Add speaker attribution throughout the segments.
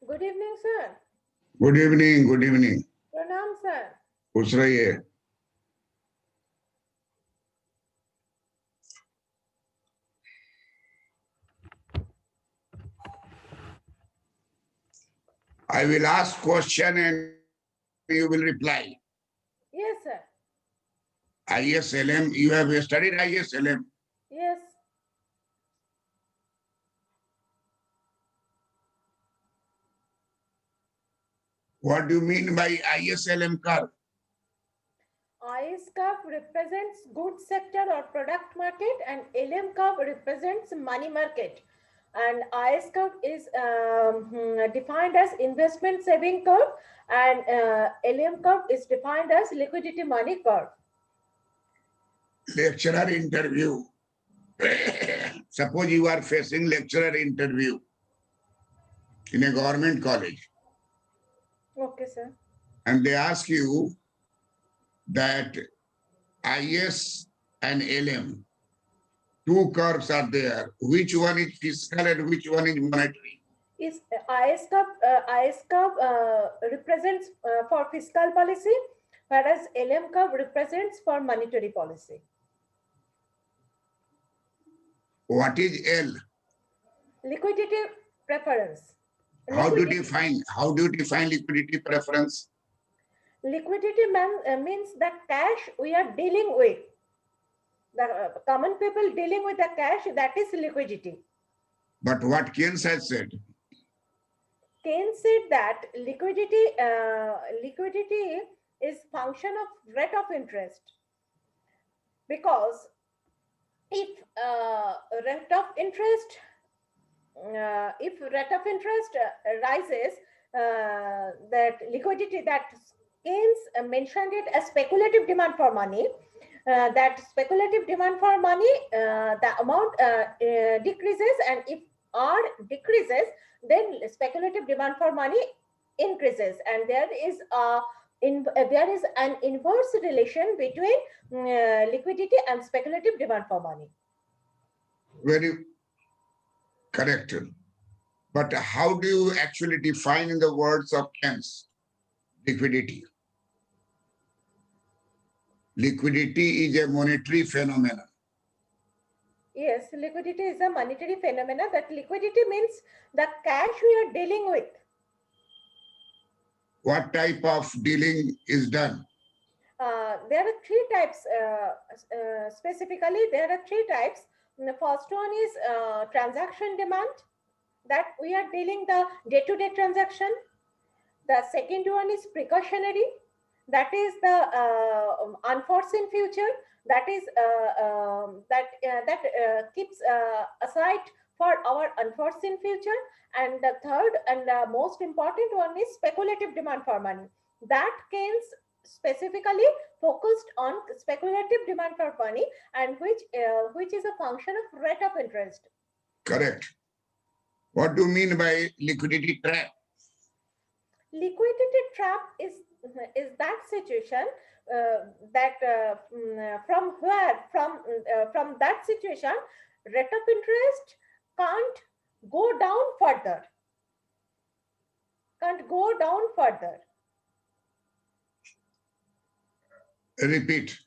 Speaker 1: Good evening, sir.
Speaker 2: Good evening, good evening.
Speaker 1: Pranam, sir.
Speaker 2: खुश रहिए. I will ask question and you will reply.
Speaker 1: Yes, sir.
Speaker 2: ISLM, you have studied ISLM.
Speaker 1: Yes.
Speaker 2: What do you mean by ISLM curve?
Speaker 1: IS curve represents goods sector or product market, and LM curve represents money market. And IS curve is defined as investment saving curve, and LM curve is defined as liquidity money curve.
Speaker 2: Lecturer interview. Suppose you are facing lecturer interview in a government college.
Speaker 1: Okay, sir.
Speaker 2: And they ask you that IS and LM, two curves are there. Which one is fiscal and which one is monetary?
Speaker 1: Is IS curve represents for fiscal policy, whereas LM curve represents for monetary policy.
Speaker 2: What is L?
Speaker 1: Liquidity preference.
Speaker 2: How do you define liquidity preference?
Speaker 1: Liquidity means the cash we are dealing with. The common people dealing with the cash, that is liquidity.
Speaker 2: But what Keynes has said,
Speaker 1: Keynes said that liquidity is function of rate of interest, because if rate of interest rises, that liquidity, that Keynes mentioned it as speculative demand for money. That speculative demand for money, the amount decreases, and if R decreases, then speculative demand for money increases, and there is an inverse relation between liquidity and speculative demand for money.
Speaker 2: very correct. But how do you actually define in the words of Keynes liquidity? Liquidity is a monetary phenomenon.
Speaker 1: Yes, liquidity is a monetary phenomena. That liquidity means the cash we are dealing with.
Speaker 2: What type of dealing is done?
Speaker 1: There are three types. Specifically, there are three types. The first one is transaction demand, that we are dealing the day-to-day transaction. The second one is precautionary, that is the unforeseen future, that is that keeps aside for our unforeseen future. And the third and the most important one is speculative demand for money, that Keynes specifically focused on speculative demand for money, and which is a function of rate of interest.
Speaker 2: Correct. What do you mean by liquidity trap?
Speaker 1: Liquidity trap is that situation from that situation, rate of interest can't go down further.
Speaker 2: Repeat.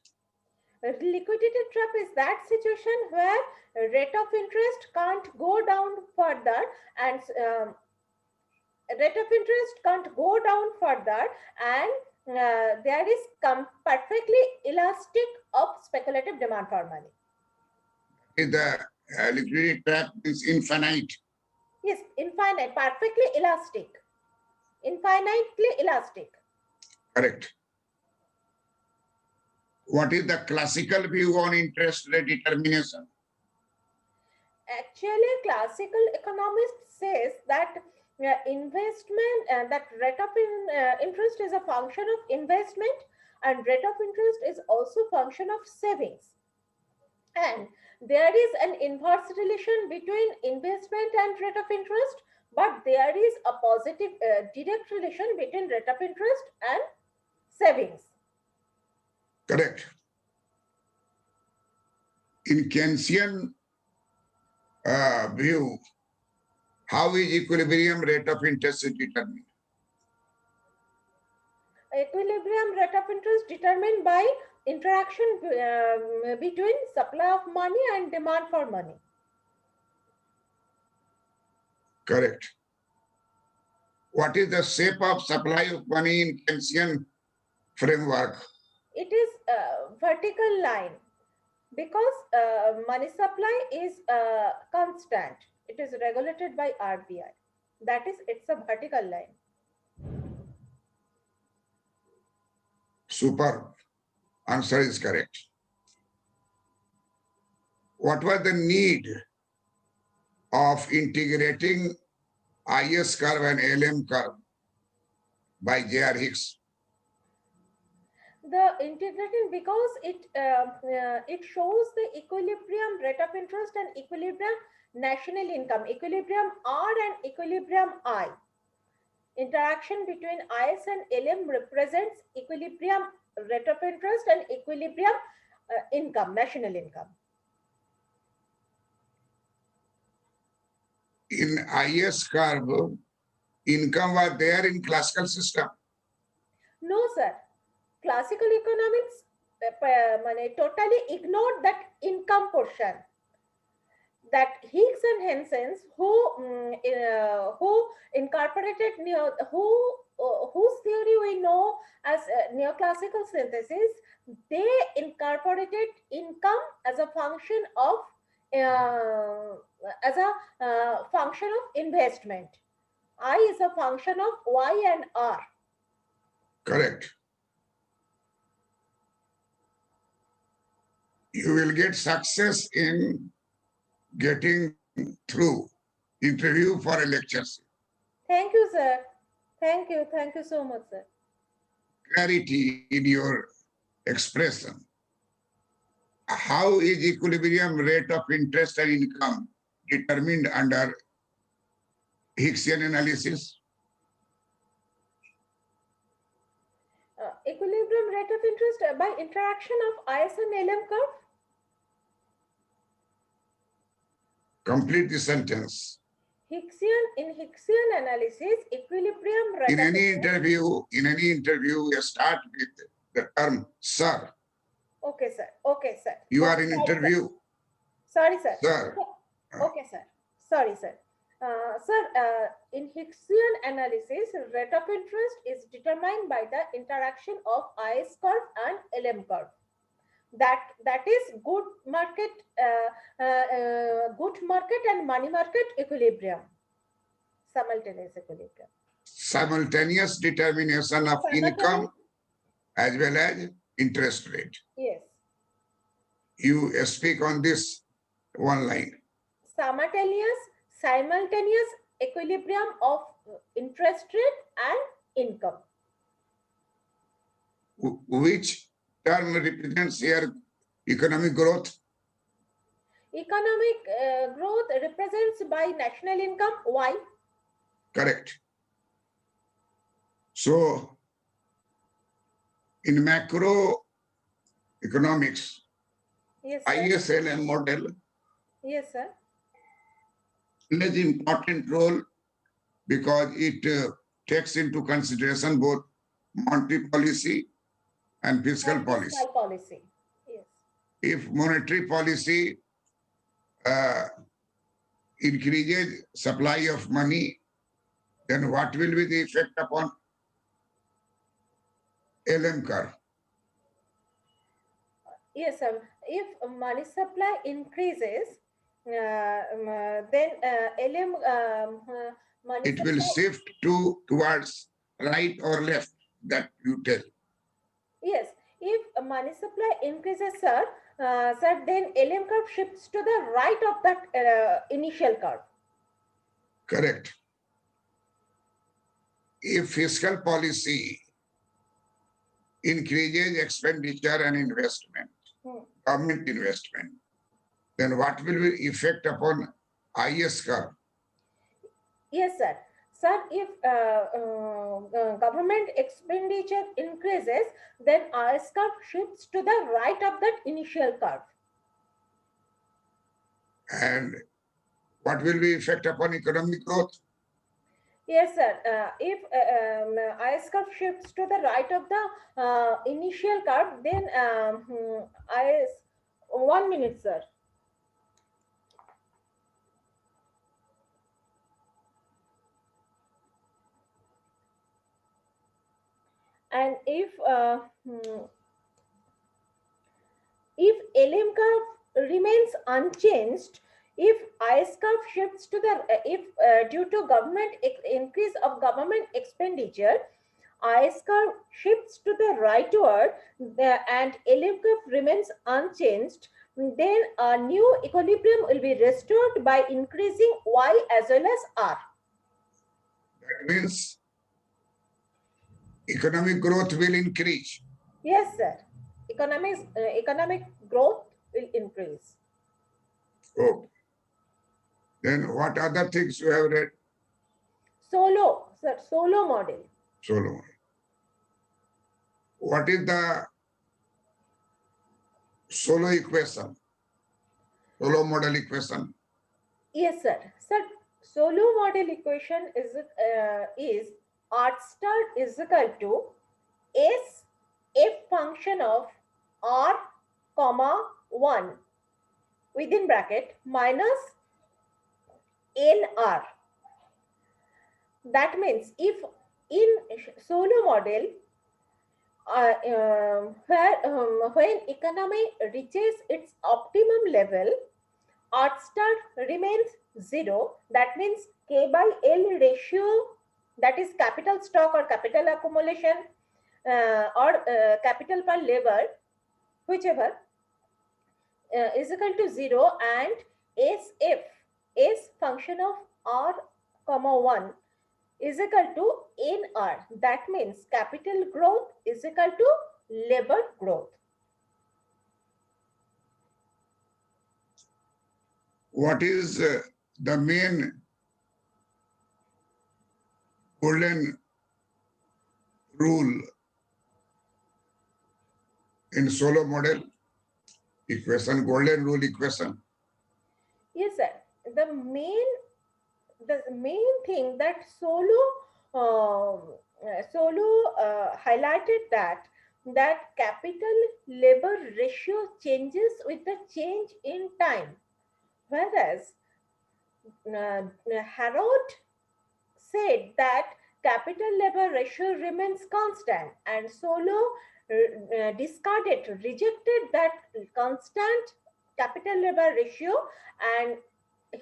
Speaker 1: Liquidity trap is that situation where rate of interest can't go down further, and rate of interest can't go down further, and there is perfectly elastic of speculative demand for money.
Speaker 2: The liquidity trap is infinite.
Speaker 1: Yes, infinite, perfectly elastic, infinitely elastic.
Speaker 2: Correct. What is the classical view on interest rate determination?
Speaker 1: Actually, classical economist says that investment, that rate of interest is a function of investment, and rate of interest is also function of savings. And there is an inverse relation between investment and rate of interest, but there is a positive direct relation between rate of interest and savings.
Speaker 2: Correct. In Keynesian view, How is equilibrium rate of interest is determined?
Speaker 1: Equilibrium rate of interest determined by interaction between supply of money and demand for money.
Speaker 2: Correct. What is the shape of supply of money in Keynesian framework?
Speaker 1: It is a vertical line because money supply is constant. It is regulated by RBI. That is, it's a vertical line.
Speaker 2: Super. Answer is correct. What was the need of integrating IS curve and LM curve by J.R. Hicks?
Speaker 1: The integrating, because it shows the equilibrium rate of interest and equilibrium national income, equilibrium R and equilibrium I. Interaction between IS and LM represents equilibrium rate of interest and equilibrium income, national income.
Speaker 2: In IS curve, income was there in classical system.
Speaker 1: No, sir. Classical economics totally ignored that income portion. That Higgs and Henson's, who incorporated whose theory we know as neoclassical synthesis, they incorporated income as a function of investment. I is a function of Y and R.
Speaker 2: Correct. You will get success in getting through interview for a lectureship.
Speaker 1: Thank you, sir. Thank you. Thank you so much, sir.
Speaker 2: Clarity in your expression. How is equilibrium rate of interest and income determined under Higgsian analysis?
Speaker 1: Equilibrium rate of interest by interaction of IS and LM curve.
Speaker 2: Complete the sentence.
Speaker 1: In Higgsian analysis, equilibrium rate
Speaker 2: In any interview, you start with the term sir.
Speaker 1: Okay, sir. Okay, sir.
Speaker 2: You
Speaker 1: okay,
Speaker 2: are in interview.
Speaker 1: Sorry, sir.
Speaker 2: Sir.
Speaker 1: Okay, sir. Sorry, sir. Sir, in Higgsian analysis, rate of interest is determined by the interaction of IS curve and LM curve. That is good market and money market equilibrium, simultaneous equilibrium.
Speaker 2: Simultaneous determination of income as well as interest rate.
Speaker 1: Yes.
Speaker 2: You speak on this one line.
Speaker 1: Simultaneous equilibrium of interest rate and income.
Speaker 2: Which term represents here economic growth?
Speaker 1: Economic growth represents by national income, Y.
Speaker 2: Correct. So, in macro economics,
Speaker 1: Yes,
Speaker 2: ISLM model
Speaker 1: yes, sir.
Speaker 2: plays an important role because it takes into consideration both monetary policy and fiscal policy.
Speaker 1: Fiscal policy. Yes.
Speaker 2: If monetary policy increases supply of money, then what will be the effect upon LM curve?
Speaker 1: Yes, sir. If money supply increases, then LM money
Speaker 2: it will shift towards right or left, that you tell.
Speaker 1: Yes, if money supply increases, sir, then LM curve shifts to the right of that initial curve.
Speaker 2: Correct. If fiscal policy increases expenditure and investment, government investment, then what will be effect upon IS curve?
Speaker 1: Yes, sir. Sir, if government expenditure increases, then IS curve shifts to the right of that initial curve.
Speaker 2: And what will be effect upon economic growth?
Speaker 1: Yes, sir. If IS curve shifts to the right of the initial curve, then IS, 1 minute, sir. And if LM curve remains unchanged, if IS curve shifts to the due to increase of government expenditure, IS curve shifts to the rightward and LM curve remains unchanged, then a new equilibrium will be restored by increasing Y as well as R.
Speaker 2: That means economic growth will increase.
Speaker 1: Yes, sir. Economic growth will increase.
Speaker 2: Oh. Then what other things you have read?
Speaker 1: Solo, sir, solo model.
Speaker 2: Solo. What is the solo equation? Solo model equation.
Speaker 1: Yes, sir. Sir, solo model equation is R star is equal to S f function of R comma 1 within bracket minus NR. That means if in solo model when economy reaches its optimum level, R star remains 0. That means K by L ratio, that is capital stock or capital accumulation or capital per labor, whichever, is equal to 0, and SF, S function of R comma 1 is equal to NR. That means capital growth is equal to labor growth.
Speaker 2: What is the main golden rule in solo model equation, golden rule equation?
Speaker 1: Yes, sir. The main thing that Solo highlighted that capital labor ratio changes with the change in time, whereas Harrod said that capital labor ratio remains constant, and Solo rejected that constant capital labor ratio, and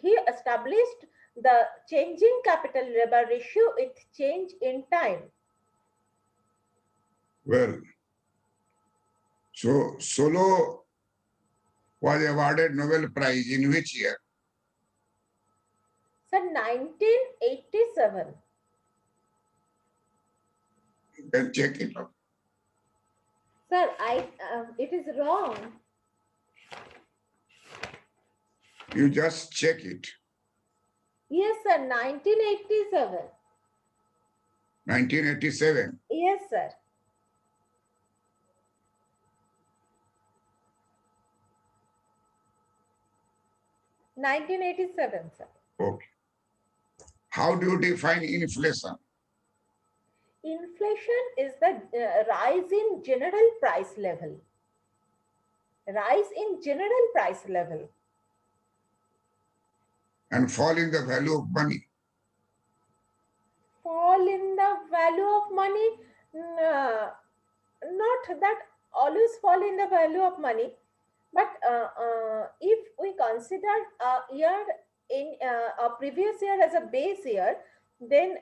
Speaker 1: he established the changing capital labor ratio with change in time.
Speaker 2: Well, so Solo was awarded Nobel Prize in which year?
Speaker 1: So 1987.
Speaker 2: You can check it out.
Speaker 1: Sir, it is wrong.
Speaker 2: You just check it.
Speaker 1: Yes, sir, 1987.
Speaker 2: 1987.
Speaker 1: Yes, sir. (1987), sir.
Speaker 2: Okay. How do you define inflation?
Speaker 1: Inflation is the rise in general price level. Rise in general price level.
Speaker 2: And fall in the value of money.
Speaker 1: Fall in the value of money? Not that always fall in the value of money, but if we consider a year in a previous year as a base year, then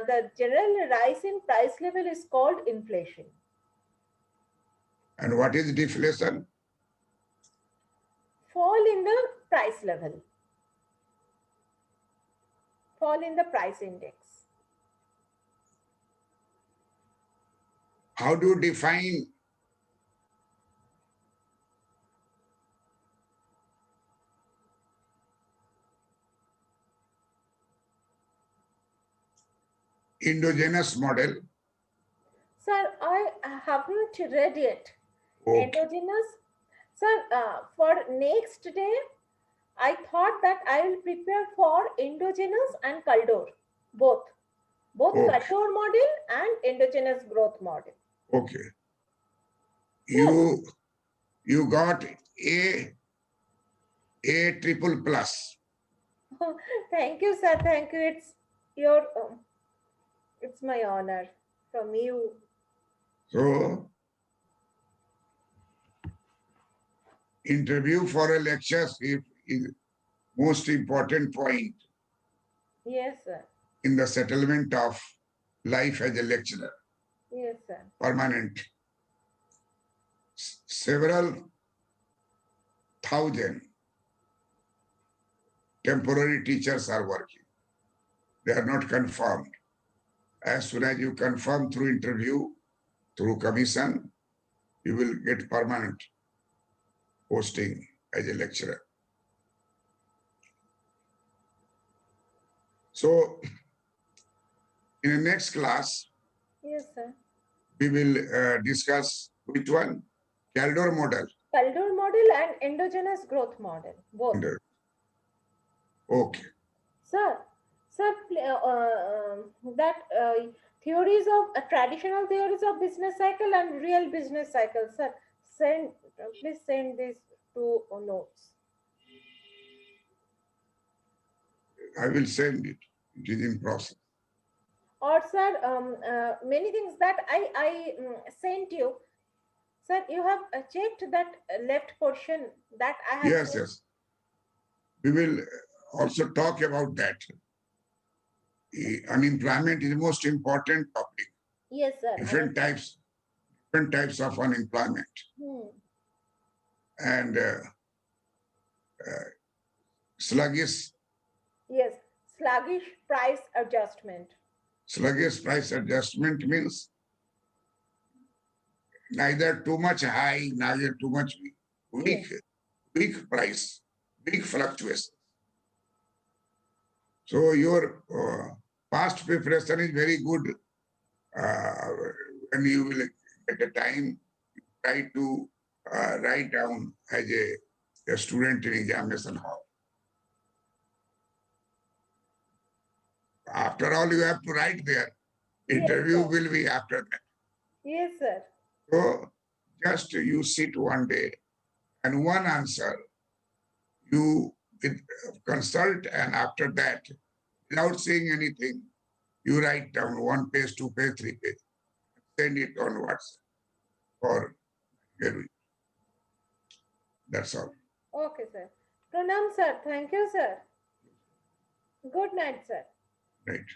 Speaker 1: the general rise in price level is called inflation.
Speaker 2: And what is deflation?
Speaker 1: Fall in the price level. Fall in the price index.
Speaker 2: How do you define endogenous model?
Speaker 1: Sir, I haven't read it.
Speaker 2: Okay.
Speaker 1: Endogenous. Sir, for next day, I thought that I will prepare for endogenous and Caldor, both
Speaker 2: Okay,
Speaker 1: Caldor model and endogenous growth model.
Speaker 2: okay.
Speaker 1: Sir,
Speaker 2: You got A triple plus.
Speaker 1: thank you, sir. Thank you. Your, it's my honor from you.
Speaker 2: So interview for a lectureship is most important point
Speaker 1: Yes, sir.
Speaker 2: in the settlement of life as a lecturer,
Speaker 1: Yes, sir.
Speaker 2: permanent. Several thousand temporary teachers are working. They are not confirmed. As soon as you confirm through interview, through commission, you will get permanent posting as a lecturer. So in the next class,
Speaker 1: Yes, sir.
Speaker 2: we will discuss which one? Caldor model.
Speaker 1: Caldor model and endogenous growth model, both.
Speaker 2: Okay.
Speaker 1: Sir, that theories of traditional theories of business cycle and real business cycle, sir. Please send these two notes.
Speaker 2: I will send it. It is in process.
Speaker 1: Or sir, many things that I sent you. Sir, you have checked that left portion that I have
Speaker 2: Yes,
Speaker 1: sent?
Speaker 2: yes. We will also talk about that. Unemployment is the most important topic.
Speaker 1: Yes, sir.
Speaker 2: Different types of unemployment. And sluggish
Speaker 1: Yes, sluggish price adjustment.
Speaker 2: sluggish price adjustment means neither too much high, neither too much weak, weak price, weak fluctuation. So your past preparation is very good. When you will get a time, try to write down as a student in examination hall. After all, you have to write there. Interview
Speaker 1: Yes,
Speaker 2: will be after that.
Speaker 1: yes, sir.
Speaker 2: So just you sit one day and one answer you consult, and after that, without saying anything, you write down 1 page, 2 page, 3 page, send it on WhatsApp or Gary. That's all.
Speaker 1: Okay, sir. Pranam, sir. Thank you, sir. Good night, sir.
Speaker 2: Right.